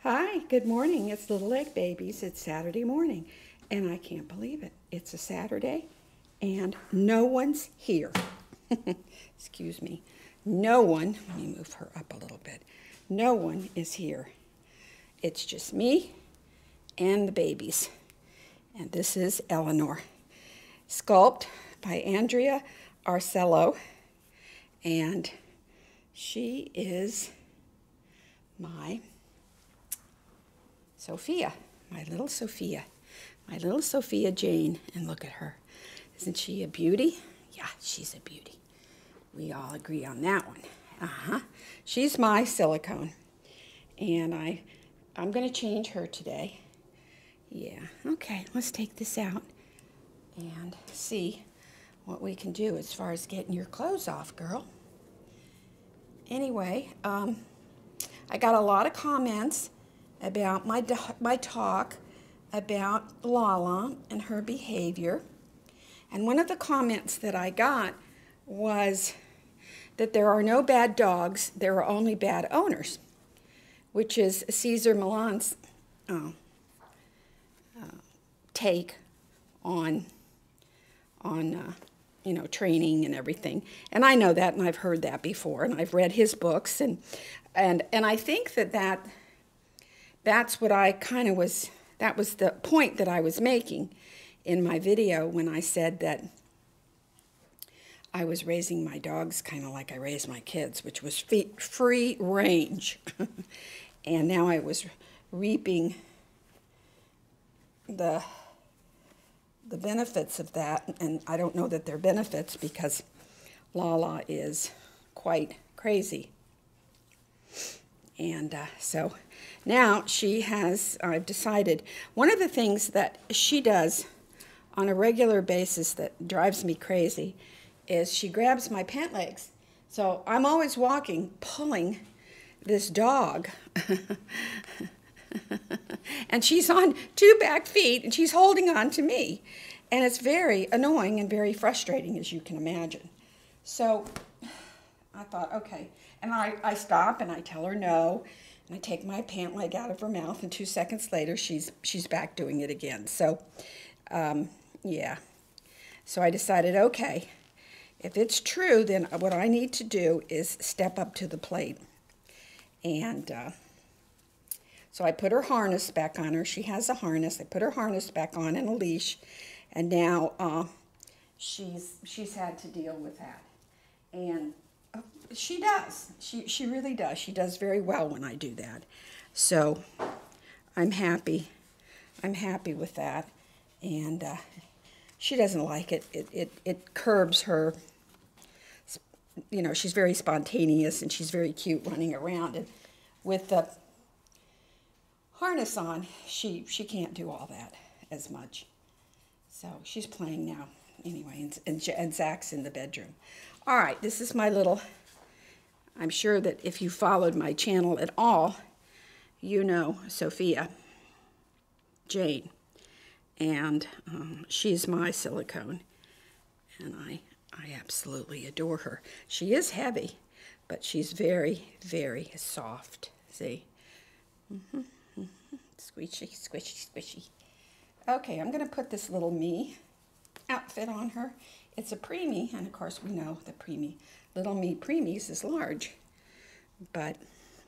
Hi, good morning. It's Little Egg Babies. It's Saturday morning, and I can't believe it. It's a Saturday, and no one's here. Excuse me. No one, let me move her up a little bit. No one is here. It's just me and the babies. And this is Eleanor. Sculpt by Andrea Arcello, and she is my Sophia, my little Sophia Jane, and look at her. Isn't she a beauty? Yeah, she's a beauty. We all agree on that one. She's my Silicone, and I'm going to change her today. Yeah, okay, let's take this out and see what we can do as far as getting your clothes off, girl. Anyway, I got a lot of comments about my talk about Lala and her behavior. And one of the comments that I got was that there are no bad dogs, there are only bad owners, which is Cesar Millan's take on training and everything. And I know that, and I've heard that before, and I've read his books, and I think that's what I kind of was, that was the point that I was making in my video when I said that I was raising my dogs kind of like I raised my kids, which was free range. And now I was reaping the benefits of that, and I don't know that they're benefits because Lala is quite crazy. And so now I've decided, one of the things that she does on a regular basis that drives me crazy is she grabs my pant legs. So I'm always walking, pulling this dog. And she's on two back feet, and she's holding on to me. And it's very annoying and very frustrating, as you can imagine. So I thought, okay. And I stop, and I tell her no. And I take my pant leg out of her mouth, and 2 seconds later, she's back doing it again. So, yeah. So I decided, okay, if it's true, then what I need to do is step up to the plate. And so I put her harness back on her. She has a harness. I put her harness back on and a leash, and now she's had to deal with that. And she does. She really does. She does very well when I do that. So I'm happy. I'm happy with that. And she doesn't like it. It curbs her. She's very spontaneous, and she's very cute running around. And with the harness on, she can't do all that as much. So she's playing now anyway, and Zach's in the bedroom. All right, this is my little, I'm sure that if you followed my channel at all, you know Sophia Jane, and she's my Silicone, and I absolutely adore her. She is heavy, but she's very, very soft. See? Squishy, squishy, squishy. Okay, I'm going to put this little me outfit on her. It's a preemie, and of course we know the preemie. Little me preemies is large, but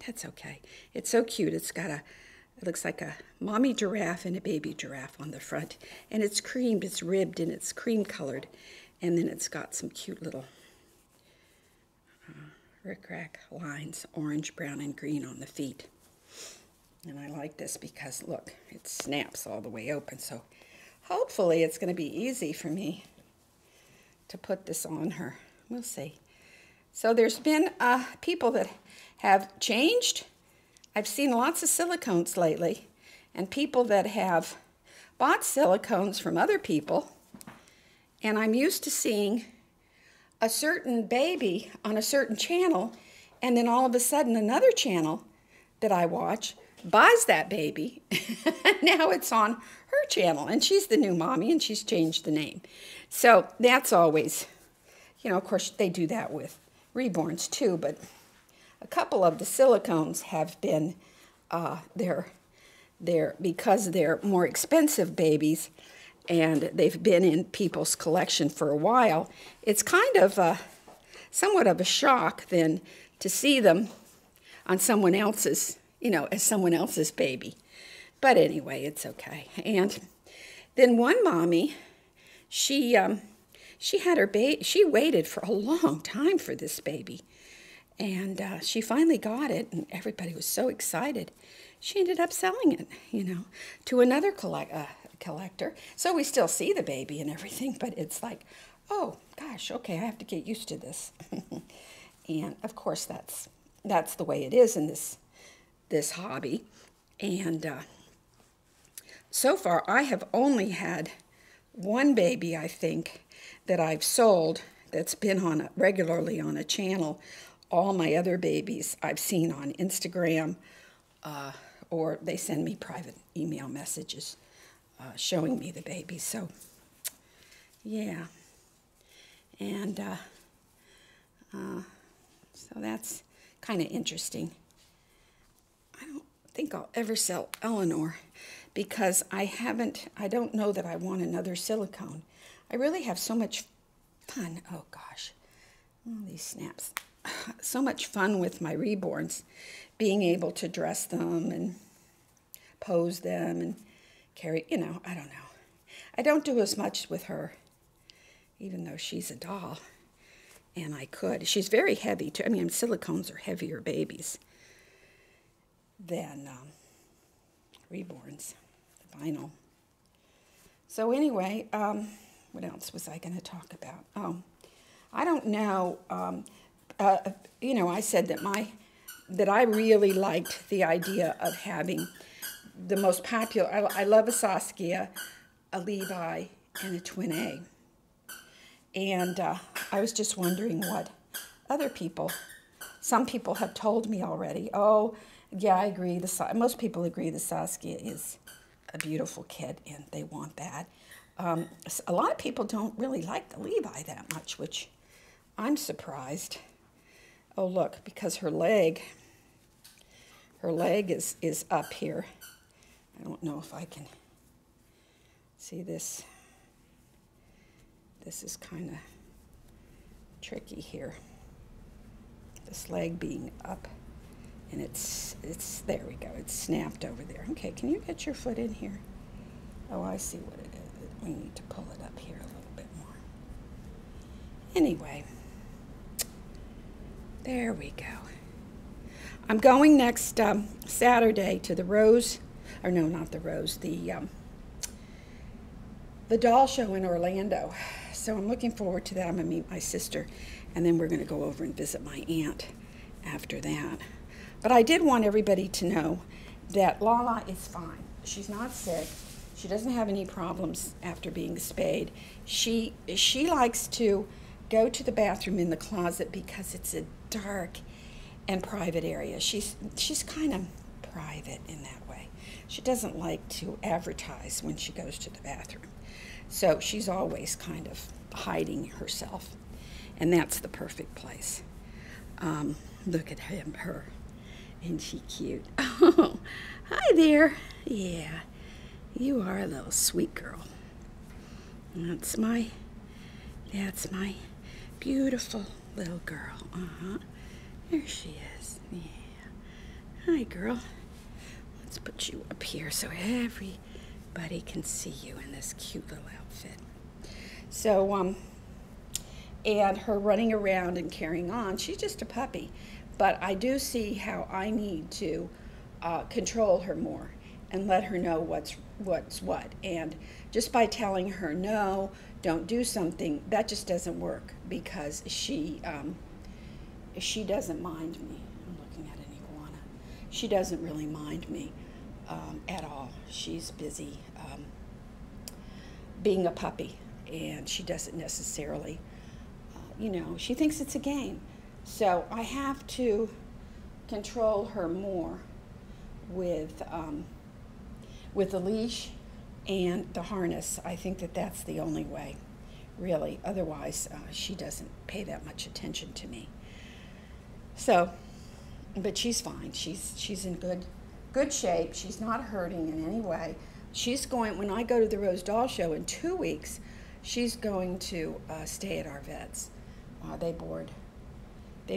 that's okay. It's so cute. It looks like a mommy giraffe and a baby giraffe on the front, and it's creamed, it's ribbed, and it's cream colored, and then it's got some cute little rickrack lines, orange, brown, and green on the feet. And I like this because, look, it snaps all the way open. So hopefully it's going to be easy for me to put this on her. We'll see. So there's been people that have changed. I've seen lots of silicones lately, and people that have bought silicones from other people. And I'm used to seeing a certain baby on a certain channel, and then all of a sudden another channel that I watch buys that baby. Now it's on her channel, and she's the new mommy, and she's changed the name. So that's always, of course, they do that with Reborns too, but a couple of the silicones have been because they're more expensive babies and they've been in people's collection for a while, it's kind of somewhat of a shock then to see them on someone else's, as someone else's baby. But anyway, it's okay. And then one mommy, she had her baby. She waited for a long time for this baby, and she finally got it, and everybody was so excited. She ended up selling it, to another collector. So we still see the baby and everything, but it's like, oh gosh, okay, I have to get used to this. And of course, that's the way it is in this hobby. And so far, I have only had one baby, I think, that I've sold that's been regularly on a channel. All my other babies I've seen on Instagram, or they send me private email messages showing me the baby. So, yeah. And so that's kind of interesting. I don't think I'll ever sell Eleanor because I don't know that I want another silicone. I really have so much fun. Oh gosh, these snaps. So much fun with my Reborns, being able to dress them and pose them and carry, I don't know. I don't do as much with her, even though she's a doll, and I could. She's very heavy, too. I mean, silicones are heavier babies than Reborns, the vinyl. So anyway, what else was I going to talk about? Oh, I don't know. I said that I really liked the idea of having the most popular. I love a Saskia, a Levi, and a Twin A. And I was just wondering what other people. Some people have told me already. Oh, yeah, I agree. Most people agree the Saskia is a beautiful kid, and they want that. A lot of people don't really like the Levi that much, which I'm surprised. Oh, look, because her leg is up here. I don't know if I can see this. This is kind of tricky here. This leg being up, and it's there we go. It's snapped over there. Okay, can you get your foot in here? Oh, I see what it is. We need to pull it up here a little bit more. Anyway, there we go. I'm going next Saturday to the Rose, or no, not the Rose, the doll show in Orlando. So I'm looking forward to that. I'm going to meet my sister, and then we're going to go over and visit my aunt after that. But I did want everybody to know that Lala is fine. She's not sick. She doesn't have any problems after being spayed. She likes to go to the bathroom in the closet because it's a dark and private area. She's kind of private in that way. She doesn't like to advertise when she goes to the bathroom. So she's always kind of hiding herself. And that's the perfect place. Look at her. Isn't she cute? Oh, hi there. Yeah, you are a little sweet girl. That's my beautiful little girl. There she is. Yeah. Hi, girl. Let's put you up here so everybody can see you in this cute little outfit. So, and her running around and carrying on, she's just a puppy. But I do see how I need to control her more and let her know what's what. And just by telling her, no, don't do something, that just doesn't work because she doesn't mind me. I'm looking at an iguana. She doesn't really mind me at all. She's busy being a puppy, and she doesn't necessarily, she thinks it's a game. So I have to control her more with the leash and the harness. I think that's the only way, really. Otherwise, she doesn't pay that much attention to me. So, but she's fine. She's in good good shape. She's not hurting in any way. She's going, when I go to the Rose Doll Show in 2 weeks, she's going to stay at our vet's. They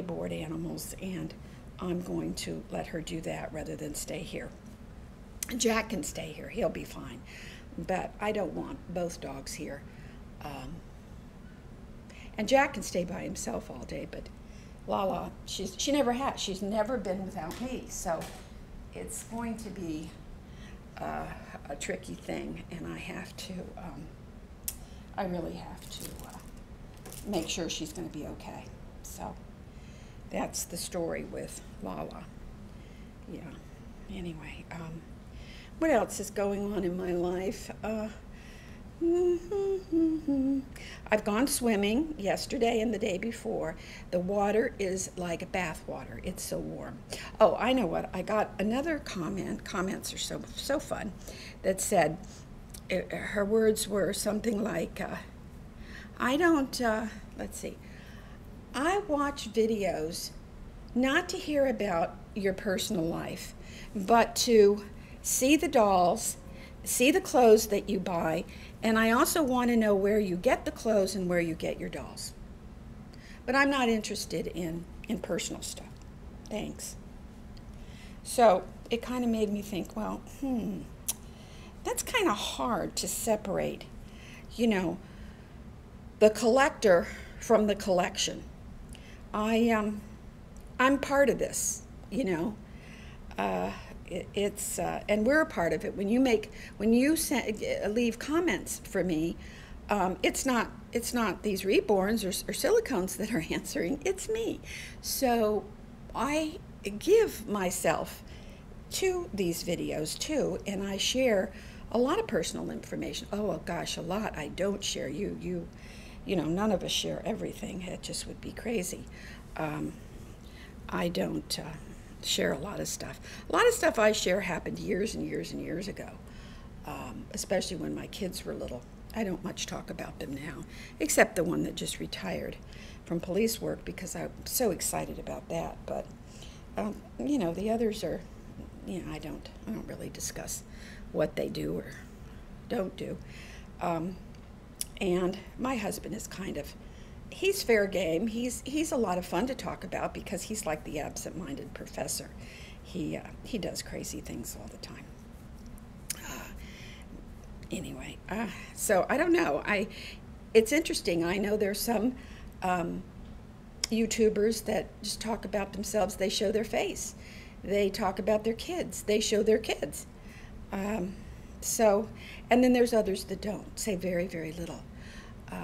board animals, and I'm going to let her do that rather than stay here. Jack can stay here. He'll be fine. But I don't want both dogs here. And Jack can stay by himself all day, but Lala, she never has. She's never been without me. So it's going to be a tricky thing, and I really have to make sure she's going to be okay. So that's the story with Lala. Yeah. Anyway, what else is going on in my life? I've gone swimming yesterday and the day before. The water is like bath water. It's so warm. Oh, I know what. I got another comment. Comments are so fun. That said, her words were something like, let's see. I watch videos not to hear about your personal life, but to see the dolls, see the clothes that you buy, and I also want to know where you get the clothes and where you get your dolls. But I'm not interested in personal stuff. Thanks. So it kind of made me think, well, that's kind of hard to separate, the collector from the collection. I'm part of this, and we're a part of it. When you leave comments for me, it's not these Reborns or Silicones that are answering. It's me. So I give myself to these videos too, and I share a lot of personal information. Oh gosh, a lot I don't share. None of us share everything. It just would be crazy. I don't share a lot of stuff. A lot of stuff I share happened years and years and years ago, especially when my kids were little. I don't much talk about them now, except the one that just retired from police work because I'm so excited about that. But, the others are, I don't really discuss what they do or don't do. And my husband is he's fair game. He's a lot of fun to talk about because he's like the absent-minded professor. He does crazy things all the time. Anyway, so I don't know. It's interesting. I know there's some YouTubers that just talk about themselves. They show their face. They talk about their kids. They show their kids. And then there's others that don't, say very, very little.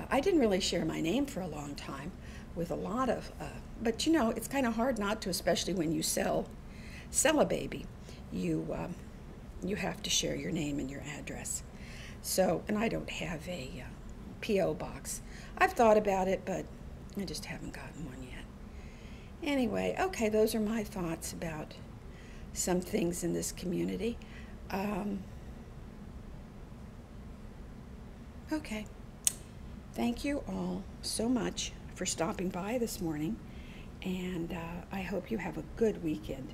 I didn't really share my name for a long time with a lot of, but it's kind of hard not to, especially when you sell a baby. You have to share your name and your address. So, and I don't have a P.O. box. I've thought about it, but I just haven't gotten one yet. Anyway, okay, those are my thoughts about some things in this community. Okay. Thank you all so much for stopping by this morning, and I hope you have a good weekend,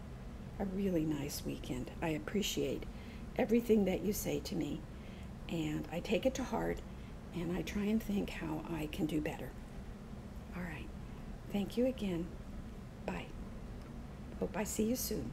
a really nice weekend. I appreciate everything that you say to me, and I take it to heart, and I try and think how I can do better. All right. Thank you again. Bye. Hope I see you soon.